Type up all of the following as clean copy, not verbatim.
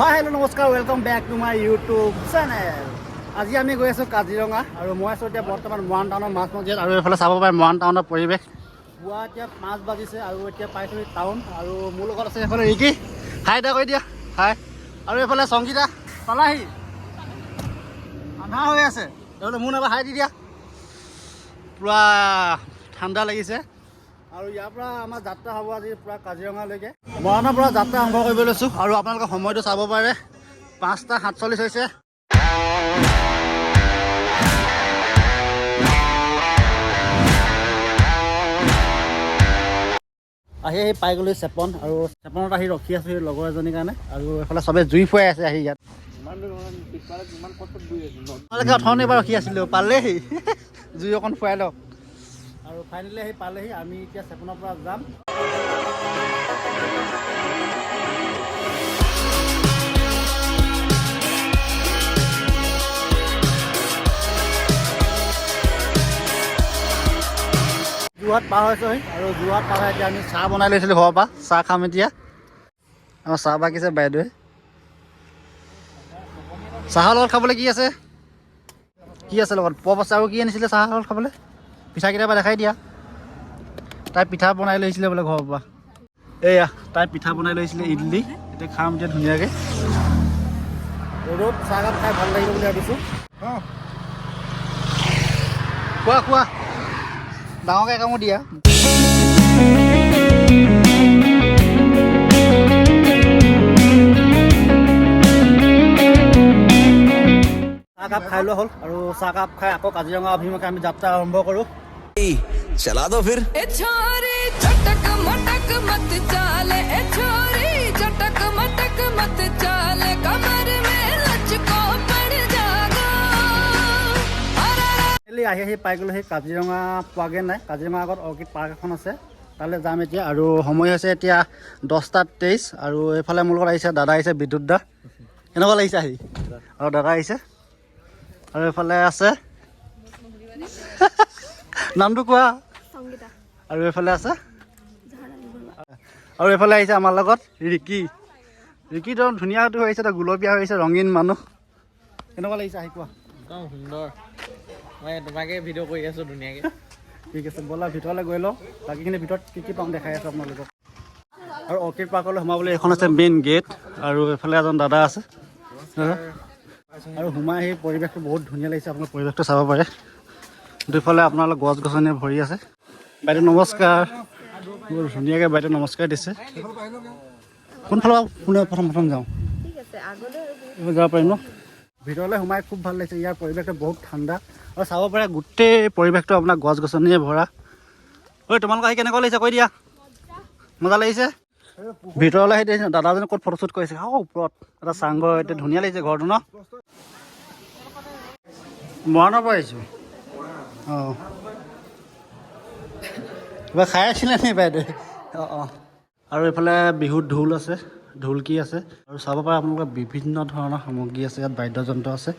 Hi, hello, namaskar. Welcome back to my YouTube channel. আজি আমি গৈ আছো কাজিৰঙা আৰু মই আছো এতিয়া বৰ্তমান মৰাণ টাউনৰ মাজমজিয়াত আৰু এইফালে চাব পাৰে মৰাণ টাউনৰ পৰিৱেশ। পুৱা এতিয়া 5 বাজিছে আৰু এতিয়া পাইছো টাউন আৰু মোৰ লগত আছে এইফালে ৰিকি। হাই দা কৈ দিয়া। হাই। আৰু এইফালে সংগীতা পালাহি। আন্ধাৰ হৈ আছে। এইফালে মোৰ নাবা হাই দি দিয়া। পুৰা ঠাণ্ডা লাগিছে। আৰু ইয়াৰ পৰা আমাৰ যাত্ৰা হ'ব আজি পুৰা কাজিৰঙালৈকে। মৰাণৰ পৰা যাত্ৰা আৰম্ভ কৰিব লৈছোঁ আৰু আপোনালোকে সময়টো চাব পাৰে 5:47 হৈছে। আহি পাই গ'লো চেপন আৰু চেপনত আহি ৰখি আছোঁ লগৰ এজনীৰ কাৰণে আৰু এইফালে চবে জুই ফুৱাই আছে আহি ইয়াত। তোমালোকে অথনি এবাৰ ৰখি আছিলোঁ পালেহি জুই অকণ ফুৱাই লওক আৰু ফাইনেলি আহি পালেহি। আমি এতিয়া চেপনৰ পৰা যাম। যোৰহাট পাৰ হৈছোহি আৰু যোৰহাট পাৰ এতিয়া আমি চাহ বনাই লৈছিলোঁ ঘৰৰ পৰা। চাহ খাম এতিয়া। আমাৰ চাহ বাকিছে বাইদেৱে। চাহৰ লগত খাবলৈ কি আছে লগত পপ আছে আৰু কি আনিছিলে চাহৰ লগত খাবলৈ? পিঠা কেইটাবা দেখাই দিয়া। তাই পিঠা বনাই লৈছিলে বোলে ঘৰৰ পৰা। এয়া তাই পিঠা বনাই লৈছিলে ইডলি। এতিয়া খাম এতিয়া ধুনীয়াকৈ। ৰ'দত চাহকাপ খাই ভাল লাগিব বুলি ভাবিছোঁ। খোৱা ডাঙৰকৈ কামো দিয়া। চাহকাপ খাই লোৱা হ'ল আৰু চাহকাপ খাই আকৌ কাজিৰঙা অভিমুখে আমি যাত্ৰা আৰম্ভ কৰোঁ। चला दो फिर छोरी चटक मटक मत चाले छोरी चटक मटक मत चाले कमर में लचको पड़ जागा। আহি পাই গ'লো সেই কাজিৰঙা পোৱাগৈ নাই। কাজিৰঙা আগত অৰ্কিড পাৰ্ক এখন আছে, তালৈ যাম এতিয়া। আৰু সময় হৈছে এতিয়া 10:23 আৰু এইফালে মোৰ লগত আহিছে দাদা আহিছে বিদ্যুৎ দা। কেনেকুৱা লাগিছে আহি? আৰু দাদা আহিছে আৰু এইফালে আছে নামটো কোৱা। আৰু এইফালে আছে আৰু এইফালে আহিছে আমাৰ লগত ৰিকিটো ধুনীয়াটো আহিছে, গুলপীয়া হৈছে, ৰঙীন মানুহ। কেনেকুৱা লাগিছে আহি কোৱা? একদম সুন্দৰ। মই তোমাকে ভিডিঅ' কৰি আছোঁ ধুনীয়াকৈ। ঠিক আছে ব'লা ভিতৰলৈ গৈ লওঁ। বাকীখিনি ভিতৰত কি পাম দেখাই আছোঁ আপোনালোকক। আৰু অৰ্কিড পাৰ্কলৈ সোমাবলৈ এইখন আছে মেইন গেট আৰু এইফালে এজন দাদা আছে আৰু সোমাই আহি পৰিৱেশটো বহুত ধুনীয়া লাগিছে। আপোনাৰ পৰিৱেশটো চাব পাৰে। দুইফালে আপোনালোক গছ গছনিয়ে ভৰি আছে। বাইদেউ নমস্কাৰ। বৰ ধুনীয়াকৈ বাইদেউ নমস্কাৰ দিছে। কোনফালৰ পৰা প্ৰথম যাওঁ? যাব পাৰিম ন? ভিতৰলৈ সোমাই খুব ভাল লাগিছে। ইয়াৰ পৰিৱেশটো বহুত ঠাণ্ডা আৰু চাব পাৰে গোটেই পৰিৱেশটো আপোনাৰ গছ গছনিয়ে ভৰা। ঐ তোমালোকৰ আহি কেনেকুৱা লাগিছে কৈ দিয়া। মজা লাগিছে? ভিতৰলৈ আহি দেখিছে দাদাজনে ক'ত ফটোশ্বুট কৰিছে ওপৰত এটা চাংঘৰ। এতিয়া ধুনীয়া লাগিছে ঘৰটো ন? মৰাণৰ পৰা আহিছোঁ। অঁ কিবা খাই আছিলে নি বাইদেউ? অঁ আৰু এইফালে বিহুত ঢোল আছে, ঢোলকি আছে আৰু চাব পাৰে আপোনালোকে বিভিন্ন ধৰণৰ সামগ্ৰী আছে। ইয়াত বাদ্যযন্ত্ৰ আছে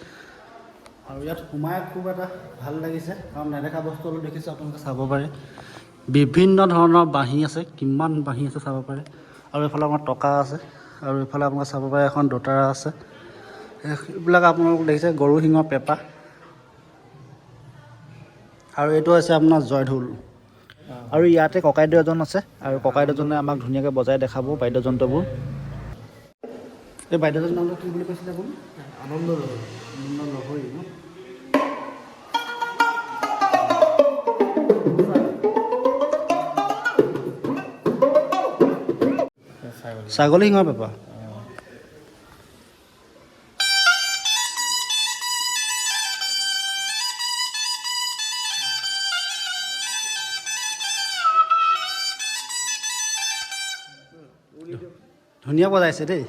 আৰু ইয়াত সোমাই খুব এটা ভাল লাগিছে কাৰণ নেদেখা বস্তু অলপ দেখিছোঁ। আপোনালোকে চাব পাৰে বিভিন্ন ধৰণৰ বাঁহী আছে, কিমান বাঁহী আছে চাব পাৰে। আৰু এইফালে আমাৰ টকা আছে আৰু এইফালে আপোনালোকে চাব পাৰে এখন দোতাৰা আছে। এইবিলাক আপোনালোকে দেখিছে গৰু শিঙৰ পেঁপা। আৰু এইটো হৈছে আপোনাৰ জয়ঢোল। আৰু ইয়াতে ককাইদেউ এজন আছে আৰু ককাইদেউজনে আমাক ধুনীয়াকৈ বজাই দেখাব বাদ্যযন্ত্ৰবোৰ। এই বাদ্যযন্ত্ৰৰ নামটো কি বুলি কৈছিলে আপুনি? আনন্দ লহৰী ন? ছাগলী শিঙৰ পেঁপা। ধুনীয়া বজাইছে দেই।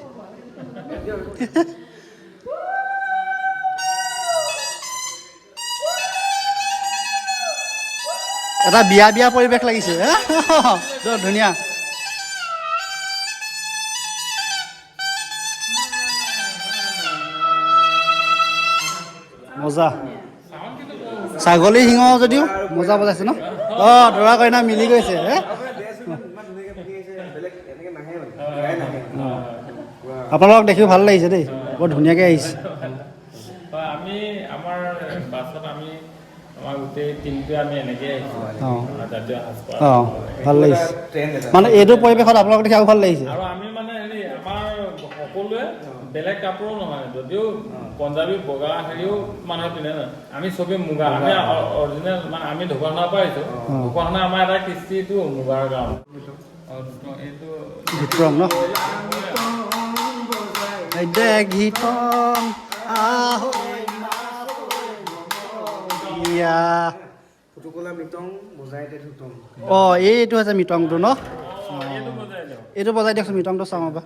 এটা বিয়া পৰিৱেশ লাগিছে। ধুনীয়া মজা। ছাগলী শিঙ যদিও মজা বজাইছে ন? অঁ দৰা কইনা মিলি গৈছে। আপোনালোকক দেখিও ভাল লাগিছে দেই, বৰ ধুনীয়াকৈ আহিছে। আমি আমাৰ বাছত আমাৰ গোটেই টিমটোৱে আমি এনেকৈ আহিছোঁ জাতীয় সাজপাৰ। অঁ ভাল লাগিছে, মানে এইটো পৰিৱেশত আপোনালোকক দেখি আৰু ভাল লাগিছে। আৰু আমি মানে আমাৰ সকলোৱে বেলেগ কাপোৰো নহয়, যদিও পঞ্জাৱী বগা হেৰিও মানুহে পিন্ধে নহয়, আমি চবেই মুগা। আমি অৰিজিনেল মানে আমি ঢকুৱাখানাৰ পৰা আহিছোঁ। ঢকুৱাখানা আমাৰ এটা কৃষ্টিটো মুগাৰ গাঁও। এইটো গীতৰং ন গীতং অঁ এইটো আছে মৃতংটো ন, এইটো বজাই দিয়কচোন, মৃতংটো চাওঁ এবাৰ।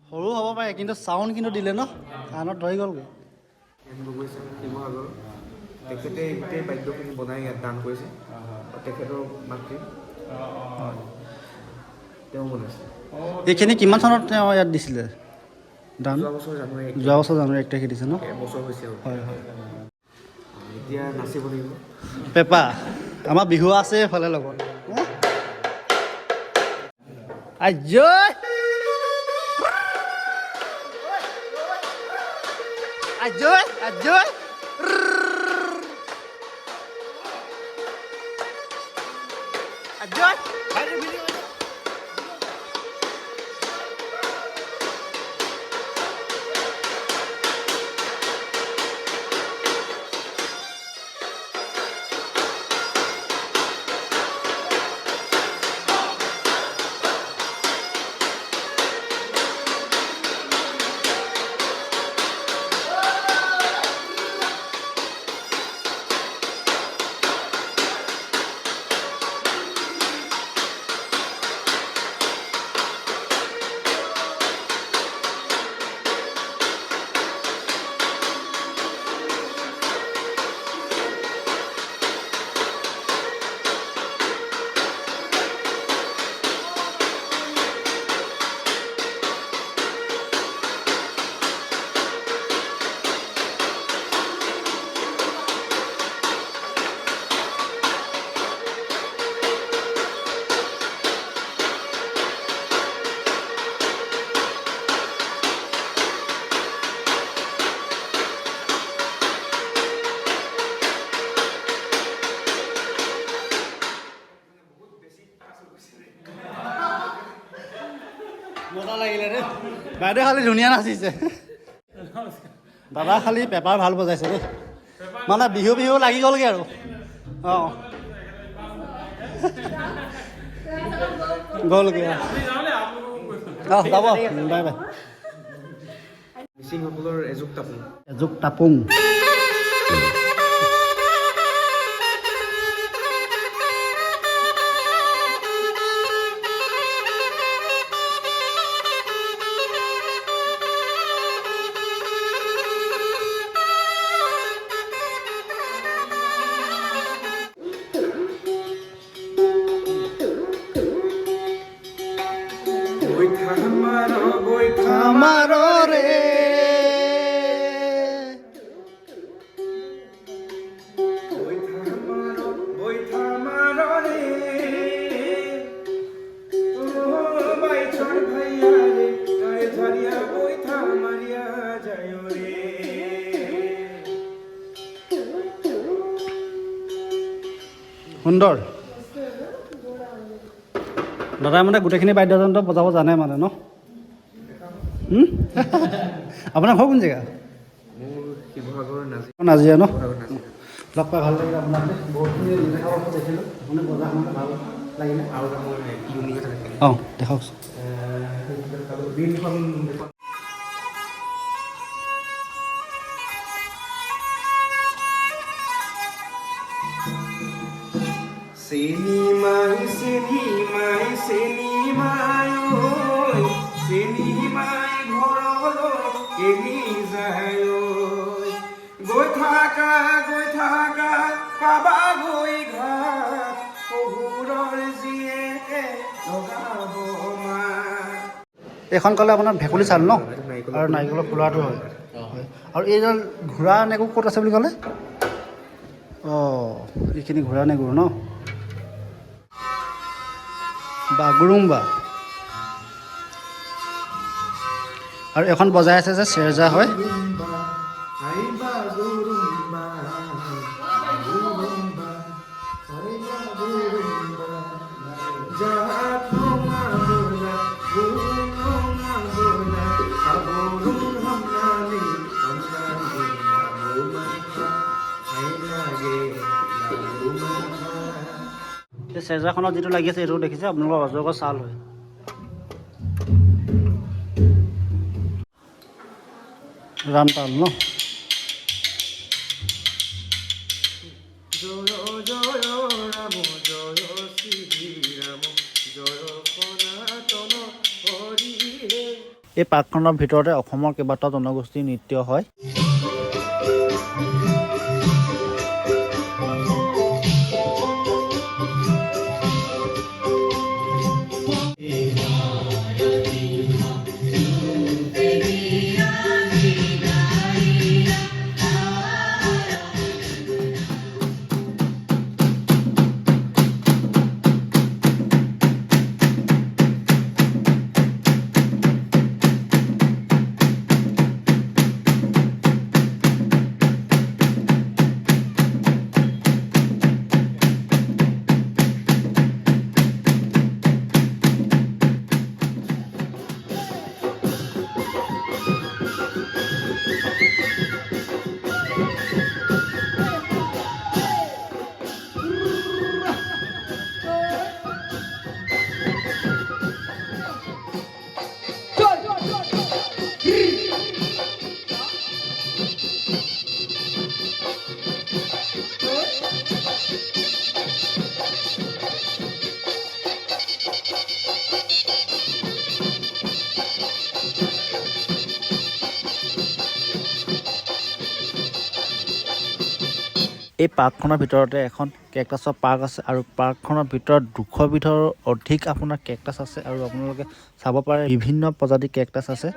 সৰু হ'ব পাৰে কিন্তু চাউণ্ড কিন্তু দিলে ন, কাণত ধৰি গ'লগৈ। শিৱসাগৰ তেখেতে গোটেই বাদ্যখিনি বনাই ইয়াত দান কৰিছে। তেখেতৰ মাতৃ তেওঁ বনাইছে। এইখিনি কিমান চনত তেওঁ ইয়াত দিছিলে দান? যোৱা বছৰ জানুৱাৰী 1 তাৰিখে দিছে ন? এবছৰ হৈছে আৰু। হয় হয়। এতিয়া নাচিব লাগিব। পেপা আমাৰ বিহু আছে এইফালে লগত। আজয় আজয় আজয় আজয় মজা লাগিলে দেই, বাইদেউ খালি ধুনীয়া নাচিছে, দাদা খালি পেপাৰ ভাল বজাইছে দেই, মানে বিহু বিহু লাগি গ'লগৈ আৰু। অঁ গ'লগৈ অঁ যাব, বাই বাই। মিচিংসকলৰ এযোগ তাপোন। এযোগ তাপোং। আমাৰ ৰে সুন্দৰ। দাদাই মানে গোটেইখিনি বাদ্যযন্ত্ৰ বজাব জানে মানে ন? আপোনাৰ ঘৰ কোন জেগা? মোৰ শিৱসাগৰ নাজিৰা ন? লগ পাই ভাল লাগিলে আপোনাক, বহুতখিনি নেদেখা বস্তু দেখিলোঁ, আপুনি বজাৰ মানে ভাল লাগিলে। আৰু এটা মোৰ ইউনিক এটা থাকে। অঁ দেখাওকচোন। চেনিমাই চেনিমাই চেনিমাই চেনিমাই ঘৰলৈ কেনি যায় গৈ থাকা পাবা গৈ ঘাট শহুৰৰ জীয়েকে লগাব মাত। এইখন ক'লে আপোনাৰ ভেকুলী চাউল ন? আৰু নাৰিকলৰ খোলাটো হয়। আৰু এইডাল ঘোঁৰা নেগুৰ ক'ত আছে বুলি ক'লে? অঁ এইখিনি ঘোঁৰা নেগুৰ ন? বাগুৰুম্বা। আৰু এখন বজাই আছে যে চেৰজা হয়। এই চেৰজাখনত যিটো লাগি আছে এইটো দেখিছে আপোনালোকৰ অজগৰ ছাল হয়। ৰামপাল ন? এই পাৰ্কখনৰ ভিতৰতে অসমৰ কেইবাটাও জনগোষ্ঠীৰ নৃত্য হয়। এই পাৰ্কখনৰ ভিতৰতে এখন কেকটাছৰ পাৰ্ক আছে আৰু পাৰ্কখনৰ ভিতৰত 200 বিধৰ অধিক আপোনাৰ কেকটাছ আছে আৰু আপোনালোকে চাব পাৰে বিভিন্ন প্ৰজাতিৰ কেকটাছ আছে।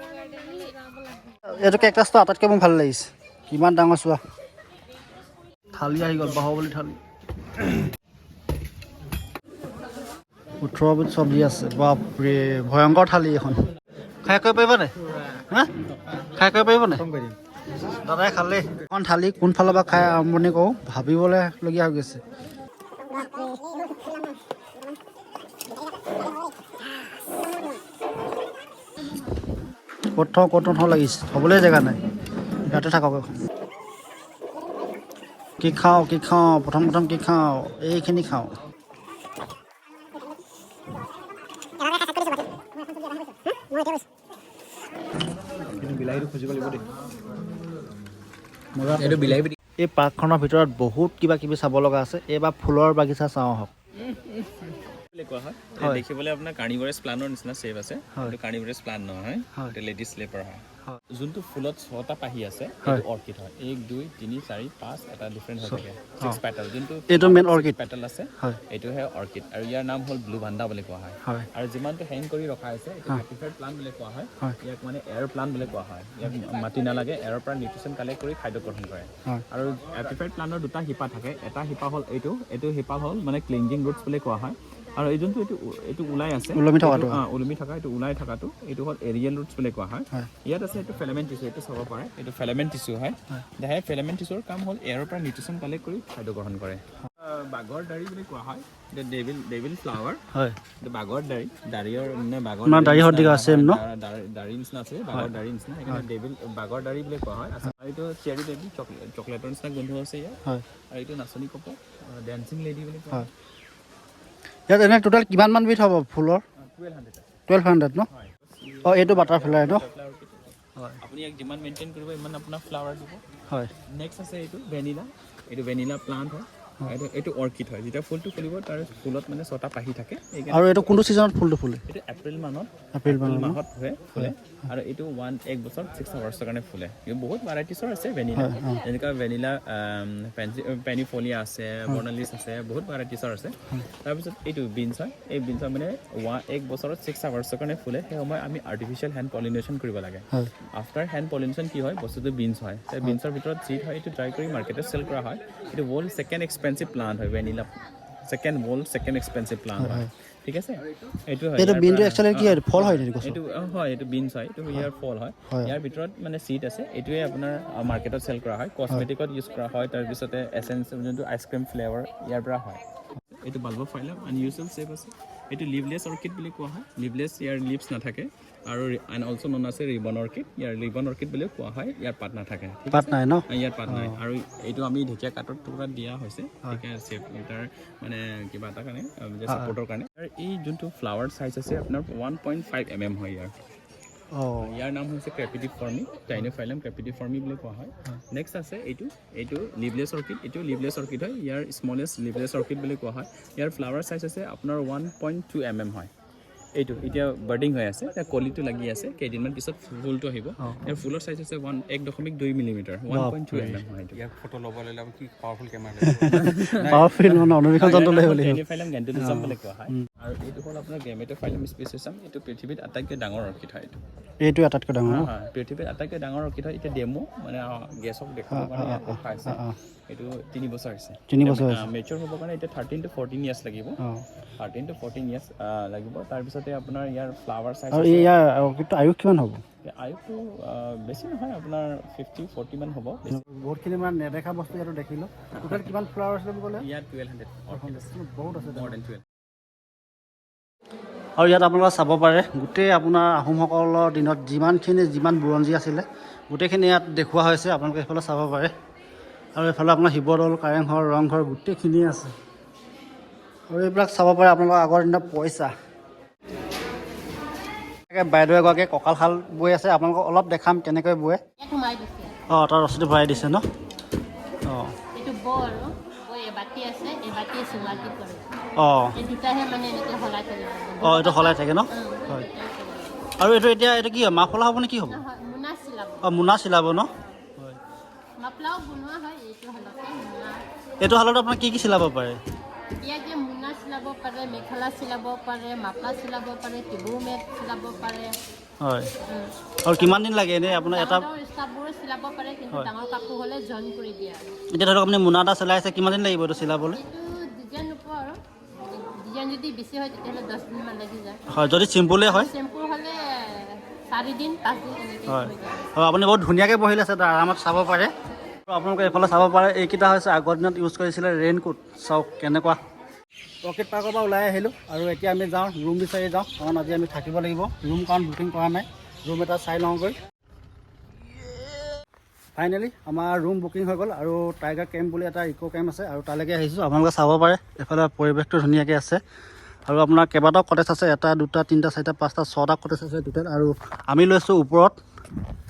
এইটো কেকটাছটো আটাইতকৈ মোৰ ভাল লাগিছে, কিমান ডাঙৰ চোৱা। থালি আহি গ'ল, বাহুবলী থালি। 18 বিধ চব্জি আছে, বাপৰে ভয়ংকৰ থালি এখন। খাই কৰিব পাৰিবনে? হা খাই কৰিব পাৰিবনে? দাদাই খালে এখন থালি কোনফালৰ পৰা খাই আৰম্ভণি কৰোঁ ভাবিবলৈগীয়া হৈ গৈছে। ক'ত থওঁ লাগিছে, থ'বলৈ জেগা নাই, ইয়াতে থাকক এখন। কি খাওঁ প্ৰথম কি খাওঁ, এইখিনি খাওঁ। এই পাৰ্কখনৰ ভিতৰত বহুত কিবা কিবি চাব লগা আছে। এইবাৰ ফুলৰ বাগিচা চাওঁ আহক। কোৱা হয় দেখিবলৈ আপোনাৰ কাৰ্নিভৰাছ প্লান্টৰ নিচিনা শেপ আছে, কিন্তু কাৰ্নিভৰাছ প্লান্ট নহয়, এটা লেডিজ স্লেপাৰ হয়। যোনটো ফুলত 6টা পাহি আছে এইটো অৰ্কিড হয়। 1 2 3 4 5 এটা ডিফাৰেণ্ট হৈ থাকে 6 পেটাল, যোনটো এইটো মেইন অৰ্কিড পেটাল আছে এইটোহে অৰ্কিড, আৰু ইয়াৰ নাম হ'ল ব্লু ভাণ্ডা বুলি কোৱা হয়। আৰু যিমানটো হেং কৰি ৰখা হৈছে এইটো এপিফাইড প্লান্ট বুলি কোৱা হয়। ইয়াক মানে এয়াৰ প্লান্ট বুলি কোৱা হয়। ইয়াক মাটি নালাগে, এয়াৰৰ পৰা নিউট্ৰিচন কালেক্ট কৰি খাদ্য গ্ৰহণ কৰে। আৰু এপিফাইড প্লান্টৰ 2টা শিপা থাকে, এটা শিপা হ'ল এইটো শিপা হ'ল মানে ক্লিঞ্জিং ৰুটছ বুলি কোৱা হয়। আৰু এই যোনটো এইটো ওলাই আছে ওলমি থকা এইটো ওলাই থকাটো এইটো হ'ল এৰিয়েল ৰুটছ বুলি কোৱা হয়। ইয়াত আছে এইটো ফিলামেণ্ট টিচু, এইটো চাব পাৰে, এইটো ফিলামেণ্ট টিচু হয়। দেখাই ফিলামেণ্ট টিচুৰ কাম হ'ল এয়াৰৰ পৰা নিউট্ৰিচন কালেক্ট কৰি খাদ্য গ্ৰহণ কৰে। বাঘৰ দাড়ি বুলি কোৱা হয়, ডেভিল ফ্লাৱাৰ হয়। বাঘৰ দাড়িৰ মানে বাঘৰ দাড়ি নিচিনা আছে, বাঘৰ দাড়ি নিচিনা, সেইকাৰণে বাঘৰ দাড়ি বুলি কোৱা হয়। আৰু এইটো চেৰি বেবী চকলেটৰ নিচিনা গোন্ধ আছে ইয়াত। আৰু এইটো নাচনী কপৌ, ডেন্সিং লেডি বুলি কোৱা হয়। ইয়াত এনে টোটেল কিমানমান বিধ হ'ব ফুলৰ? 1200 ন? অঁ এইটো বাটাৰফ্লাই ন? হয়, আপুনি ইয়াক যিমান মেইনটেইন কৰিব ইমান আপোনাৰ ফ্লাৱাৰ দিব। হয়, নেক্সট আছে এইটো ভেনিলা প্লান্ট হয়। এইটো অৰ্কিড হয় যেতিয়া ফুলটো ফুলিব তাৰ ফুলত মানে 6টা পাহি থাকে আৰু এইটো কোনটো ছিজনত ফুলটো ফুলে এইটো এপ্ৰিল মাহত মাহত ফুলে আৰু এইটো 1 বছৰ 6 আৱাৰ্ছৰ কাৰণে ফুলে বহুত ভেৰাইটিছৰ আছে ভেনিলা যেনেকুৱা ভেনিলা পেনিফলিয়া আছে বৰ্ণালিছ আছে বহুত ভেৰাইটিছৰ আছে তাৰপিছত এইটো বিনছ হয় এই বিনছ মানে 1 বছৰত 6 আৱাৰ্ছৰ কাৰণে ফুলে সেই সময় আমি আৰ্টিফিচিয়েল হেণ্ড পলিনেশ্যন কৰিব লাগে আফটাৰ হেণ্ড পলিনেশ্যন কি হয় বস্তুটো বিনছ হয় সেই বিনছৰ ভিতৰত চিড হয় এইটো ড্ৰাই কৰি মাৰ্কেটত চেল কৰা হয় এইটো ৱৰ্ল্ড ছেকেণ্ড এক্সপেঞ্চিভ প্লাণ্ট হয় ভেনিলা ছেকেণ্ড এক্সপেঞ্চিভ প্লাণ্ট হয় ঠিক আছে এইটো হয় এইটো বিনটো একচুৱেলি কি হয় ফল হয় নেকি এইটো হয় এইটো বিনছ হয় এইটো ইয়াৰ ফল হয় ইয়াৰ ভিতৰত মানে চিড আছে এইটোৱে আপোনাৰ মাৰ্কেটত চেল কৰা হয় কছমেটিকত ইউজ কৰা হয় তাৰপিছতে এচেঞ্চ যোনটো আইচক্ৰীম ফ্লেভাৰ ইয়াৰ পৰা হয় এইটো বাল্বফাইলাম আনইউজুৱেল শ্বেপ আছে এইটো লিভলেছ অৰ্কিড বুলি কোৱা হয় লিভলেছ ইয়াৰ লিভছ নাথাকে আৰু অলছ' নন আছে ৰিবন অৰ্কিড ইয়াৰ ৰিবন অৰ্কিড বুলিও কোৱা হয় ইয়াৰ পাত নাথাকে পাত নাই ন ইয়াৰ পাত নাই আৰু এইটো আমি ঢেকীয়া কাঠৰ টুকুৰাত দিয়া হৈছে ঢেকীয়া শ্বেপ তাৰ মানে কিবা এটা কাৰণে ছাপৰ্টৰ কাৰণে আৰু এই যোনটো ফ্লাৱাৰ চাইজ আছে আপোনাৰ 1.5 mm হয় ইয়াৰ নাম হৈছে ক্ৰেপিটিফৰ্মি টাইনোফাইলাম ক্ৰেপিটিফৰ্মি বুলি কোৱা হয় নেক্সট আছে এইটো লিভলেছ অৰ্কিড এইটো লিভলেছ অৰ্কিড হয় ইয়াৰ স্মলেষ্ট লিভলেছ অৰ্কিড বুলি কোৱা হয় ইয়াৰ ফ্লাৱাৰ চাইজ আছে আপোনাৰ 1.2 mm হয় এইটো এতিয়া বাৰ্ডিং হৈ আছে এতিয়া কলিটো লাগি আছে কেইদিনমান পিছত ফুলটো আহিব ইয়াৰ ফুলৰ চাইজ আছে 1.2 মিলিমিটাৰ 1.2 mm হয় এইটো ইয়াৰ ফটো ল'ব ল'লে আমি কি পাৱাৰফুল কেমেৰা পাৱাৰফুল মানে অনুবীক্ষণ যন্ত্ৰ লৈ আহিব লাগিব টাইনোফাইলাম গেণ্টেলিজম বুলি কোৱা হয় আৰু এইটো হ'ল আপোনাৰ গেমেটোফাইলাম স্পেচিছম এইটো পৃথিৱীত আটাইতকৈ ডাঙৰ অৰ্কিড হয় এইটো আটাইতকৈ ডাঙৰ হয় পৃথিৱীত আটাইতকৈ ডাঙৰ অৰ্কিড হয় এতিয়া ডেমো মানে গেছক দেখাবৰ কাৰণে ইয়াত ৰখা আছে এইটো 3 বছৰ হৈছে মেচিয়ৰ হ'বৰ কাৰণে এতিয়া 13 to 14 ইয়াৰ্ছ লাগিব 13 to 14 ইয়াৰ্ছ লাগিব তাৰপিছতে আপোনাৰ ইয়াৰ ফ্লাৱাৰ চাইজ আৰু ইয়াৰ অৰ্কিডটো আয়ুস কিমান হ'ব আয়ুসটো বেছি নহয় আপোনাৰ 50-40 মান হ'ব বহুতখিনি মানে নেদেখা বস্তু ইয়াতো দেখিলোঁ টোটেল কিমান ফ্লাৱাৰ আছে বুলি ক'লে ইয়াত 1200 বহুত আছে more than 12 আৰু ইয়াত আপোনালোকে চাব পাৰে গোটেই আপোনাৰ আহোমসকলৰ দিনত যিমান বুৰঞ্জী আছিলে গোটেইখিনি ইয়াত দেখুওৱা হৈছে আপোনালোকে এইফালে চাব পাৰে আৰু এইফালে আপোনাৰ শিৱদৌল কাৰেংঘৰ ৰংঘৰ গোটেইখিনিয়ে আছে আৰু এইবিলাক চাব পাৰে আপোনালোকৰ আগৰ দিনত পইচা বাইদেউ এগৰাকীয়ে কঁকালশাল বৈ আছে আপোনালোকক অলপ দেখাম কেনেকৈ বয় অঁ তাৰ ৰচিটো ভৰাই দিছে ন অঁ অঁ অঁ এইটো সলাই থাকে ন হয় আৰু এইটো কি হয় মাফলা হ'ব নে কি হ'ব অঁ মোনা চিলাব ন হয় এইটো শালত আপোনাৰ কি চিলাব পাৰে মোনা চিলাব পাৰে মেখেলা চিলাব পাৰে মাফলা চিলাব পাৰে টিবু মেট চিলাব পাৰে হয় আৰু কিমান দিন লাগে এনেই আপোনাৰ এটা ষ্টাফবোৰে চিলাব পাৰে কিন্তু ডাঙৰ কাপোৰ হ'লে জইন কৰি দিয়ে এতিয়া ধৰক আপুনি মোনা এটা চিলাই আছে কিমান দিন লাগিব এইটো চিলাবলৈ এইটো ডিজাইন নোপোৱা আৰু ডিজাইন যদি বেছি হয় তেতিয়াহ'লে 10 দিনমান লাগি যায় হয় যদি চিম্পুলে হয় চিম্পুল হ'লে 4 দিন 5 দিন এনেকৈ হয় হয় আপুনি বহুত ধুনীয়াকৈ বহিলে আছে আৰামত চাব পাৰে আৰু আপোনালোকে এইফালে চাব পাৰে এইকেইটা হৈছে আগৰ দিনত ইউজ কৰিছিলে ৰেইনকোট চাওক কেনেকুৱা অৰ্কিড পাৰ্কৰ পৰা ওলাই আহিলোঁ আৰু এতিয়া আমি যাওঁ ৰুম বিচাৰি যাওঁ কাৰণ আজি আমি থাকিব লাগিব ৰুম কাৰণ বুকিং কৰা নাই ৰুম এটা চাই লওঁগৈ ফাইনেলি আমাৰ ৰুম বুকিং হৈ গ'ল আৰু টাইগাৰ কেম্প বুলি এটা ইক' কেম্প আছে আৰু তালৈকে আহিছোঁ আপোনালোকে চাব পাৰে এইফালে পৰিৱেশটো ধুনীয়াকৈ আছে আৰু আপোনাৰ কেইবাটাও কটেজ আছে 1 2 3 4 5 6টা কটেজ আছে টোটেল আৰু আমি লৈছোঁ ওপৰত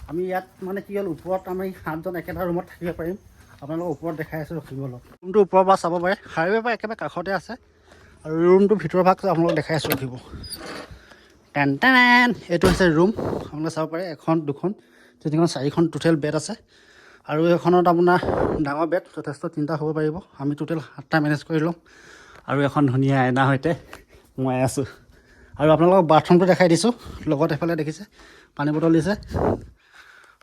আমি ইয়াত মানে কি হ'ল ওপৰত আমি 7জন একেটা ৰুমত থাকিব পাৰিম আপোনালোকক ওপৰত দেখাই আছোঁ ৰখিব অলপ ৰুমটো ওপৰৰ পৰা চাব পাৰে হাইৱে পৰা একেবাৰে কাষতে আছে আৰু ৰুমটো ভিতৰৰ ভাগ আপোনালোকক দেখাই আছোঁ ৰখিব টেন এইটো হৈছে ৰুম আপোনালোকে চাব পাৰে 1 2 3 4খন টোটেল বেড আছে আৰু এইখনত আপোনাৰ ডাঙৰ বেড যথেষ্ট 3টা হ'ব পাৰিব আমি টোটেল 7টা মেনেজ কৰি ল'ম আৰু এখন ধুনীয়া আইনাৰ সৈতে মই আছোঁ আৰু আপোনালোকক বাথৰুমটো দেখাই দিছোঁ লগত এফালে দেখিছে পানী বটল দিছে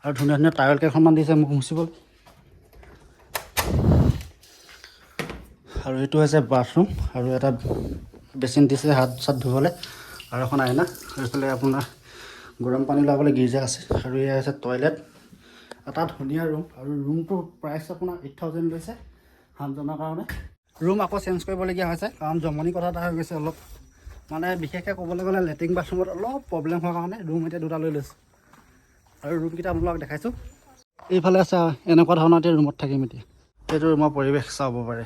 আৰু ধুনীয়া ধুনীয়া টাৱেল কেইখনমান দিছে মোক মুচিবলৈ আৰু এইটো হৈছে বাথৰুম আৰু এটা বেচিন দিছে হাত চাত ধুবলৈ আৰু এখন আইনা আৰু এইফালে আপোনাৰ গৰম পানী লাবলৈ গীৰ্জা আছে আৰু এয়া হৈছে টয়লেট এটা ধুনীয়া ৰুম আৰু ৰুমটোৰ প্ৰাইচ আপোনাৰ 8000 লৈছে 7জনৰ কাৰণে ৰুম আকৌ চেঞ্জ কৰিবলগীয়া হৈছে কাৰণ জমনি কথা এটা হৈ গৈছে অলপ মানে বিশেষকৈ ক'বলৈ গ'লে লেট্ৰিন বাথৰুমত অলপ প্ৰব্লেম হোৱাৰ কাৰণে ৰুম এতিয়া 2টা লৈ লৈছোঁ আৰু ৰুমকেইটা আপোনালোকক দেখাইছোঁ এইফালে আছে এনেকুৱা ধৰণৰ এতিয়া ৰুমত থাকিম এতিয়া এইটো ৰুমৰ পৰিৱেশ চাব পাৰে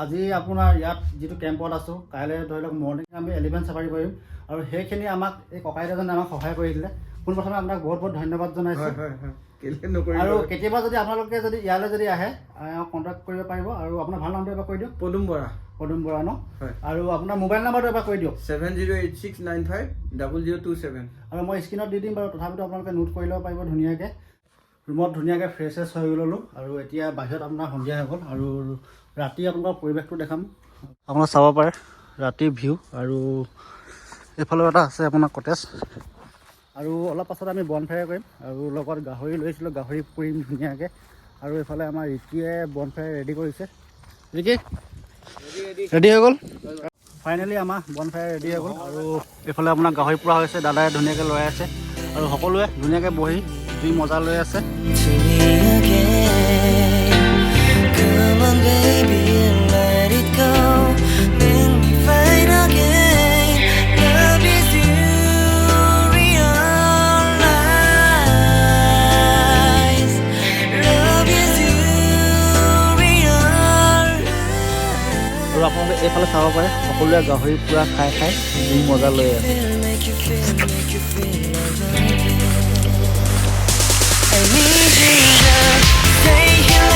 আজি আপোনাৰ ইয়াত যিটো কেম্পত আছোঁ কাইলৈ ধৰি লওক মৰ্ণিং আমি এলিফেণ্ট চাফাৰী কৰিম আৰু সেইখিনি আমাক এই ককাইদেউজনে আমাক সহায় কৰি দিলে পোনপ্ৰথমে আপোনাক বহুত বহুত ধন্যবাদ জনাইছোঁ কেলে নকৰিব আৰু কেতিয়াবা যদি আপোনালোকে যদি ইয়ালৈ যদি আহে কণ্টেক্ট কৰিব পাৰিব আৰু আপোনাৰ ভাল নামটো এবাৰ কৈ দিয়ক পদুম বৰা পদুম বৰা ন হয় আৰু আপোনাৰ মোবাইল নাম্বাৰটো এবাৰ কৈ দিয়ক 7086950027 আৰু মই স্ক্ৰীণত দি দিম বাৰু তথাপিতো আপোনালোকে নোট কৰি ল'ব পাৰিব ধুনীয়াকৈ ৰুমত ধুনীয়াকৈ ফ্ৰেছ হৈ ল'লোঁ আৰু এতিয়া বাহিৰত আপোনাৰ সন্ধিয়া হৈ গ'ল আৰু ৰাতি আপোনালোকৰ পৰিৱেশটো দেখাম আপোনালোকে চাব পাৰে ৰাতিৰ ভিউ আৰু এইফালেও এটা আছে আপোনাৰ কটেজ আৰু অলপ পাছত আমি বন ফ্ৰাই কৰিম আৰু লগত গাহৰি লৈছিলোঁ গাহৰি পুৰিম ধুনীয়াকৈ আৰু এইফালে আমাৰ ৰিকিয়ে বন ফ্ৰাই ৰেডি কৰিছে ৰিকি ৰেডি হৈ গ'ল ফাইনেলি আমাৰ বন ফ্ৰাই ৰেডি হৈ গ'ল আৰু এইফালে আপোনাৰ গাহৰি পোৰা হৈছে দাদাই ধুনীয়াকৈ লৈ আছে আৰু সকলোৱে ধুনীয়াকৈ বহি জুই মজা লৈ আছে Come on baby and let it go Make me fine again Love is you realize Love is you realize আৰু আপোনালোকে এইফালে চাব পাৰে সকলোৱে গাহৰি পুৰা খাই খাই জুই মজা লৈ আছে Make you feel alright I need you to stay here